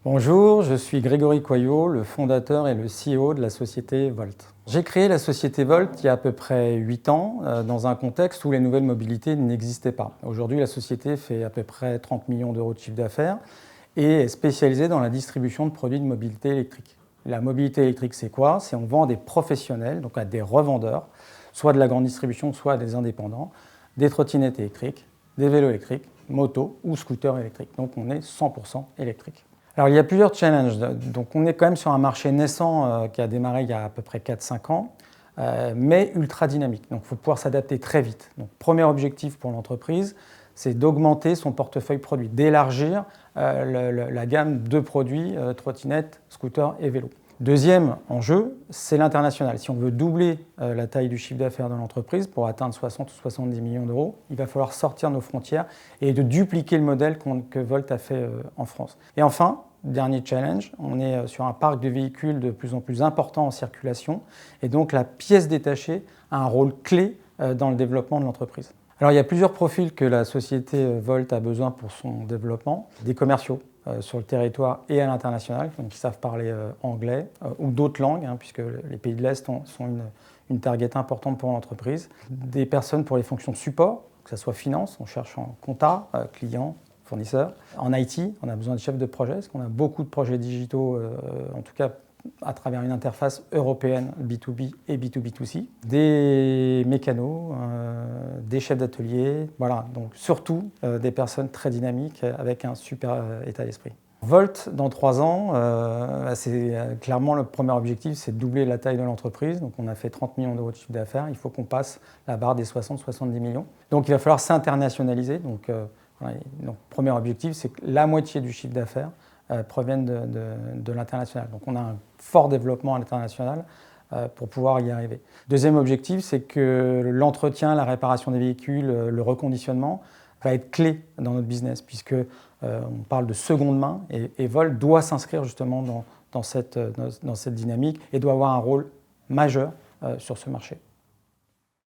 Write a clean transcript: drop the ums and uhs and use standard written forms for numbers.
Bonjour, je suis Grégory Coyot, le fondateur et le CEO de la société Volt. J'ai créé la société Volt il y a à peu près 8 ans, dans un contexte où les nouvelles mobilités n'existaient pas. Aujourd'hui, la société fait à peu près 30 millions d'euros de chiffre d'affaires et est spécialisée dans la distribution de produits de mobilité électrique. La mobilité électrique, c'est quoi? C'est on vend à des professionnels, donc à des revendeurs, soit de la grande distribution, soit à des indépendants, des trottinettes électriques, des vélos électriques, motos ou scooters électriques. Donc on est 100% électrique. Alors il y a plusieurs challenges. Donc on est quand même sur un marché naissant qui a démarré il y a à peu près 4-5 ans, mais ultra dynamique. Donc il faut pouvoir s'adapter très vite. Donc premier objectif pour l'entreprise, c'est d'augmenter son portefeuille produit, d'élargir la gamme de produits trottinettes, scooters et vélos. Deuxième enjeu, c'est l'international. Si on veut doubler la taille du chiffre d'affaires de l'entreprise pour atteindre 60 ou 70 millions d'euros, il va falloir sortir nos frontières et de dupliquer le modèle que Volt a fait en France. Et enfin, dernier challenge, on est sur un parc de véhicules de plus en plus important en circulation et donc la pièce détachée a un rôle clé dans le développement de l'entreprise. Alors il y a plusieurs profils que la société Volt a besoin pour son développement. Des commerciaux sur le territoire et à l'international, qui savent parler anglais ou d'autres langues, puisque les pays de l'Est sont une target importante pour l'entreprise. Des personnes pour les fonctions de support, que ce soit finance, on cherche en compta, client, fournisseur. En IT, on a besoin de chefs de projet, parce qu'on a beaucoup de projets digitaux, en tout cas à travers une interface européenne B2B et B2B2C, des mécanos, des chefs d'atelier, voilà, donc surtout des personnes très dynamiques avec un super état d'esprit. Volt, dans 3 ans, c'est clairement le premier objectif, c'est de doubler la taille de l'entreprise. Donc on a fait 30 millions d'euros de chiffre d'affaires, il faut qu'on passe la barre des 60-70 millions. Donc il va falloir s'internationaliser. Donc, premier objectif, c'est que la moitié du chiffre d'affaires proviennent de l'international. Donc on a un fort développement à l'international pour pouvoir y arriver. Deuxième objectif, c'est que l'entretien, la réparation des véhicules, le reconditionnement va être clé dans notre business, puisque on parle de seconde main et Volt doit s'inscrire justement dans cette dynamique et doit avoir un rôle majeur sur ce marché.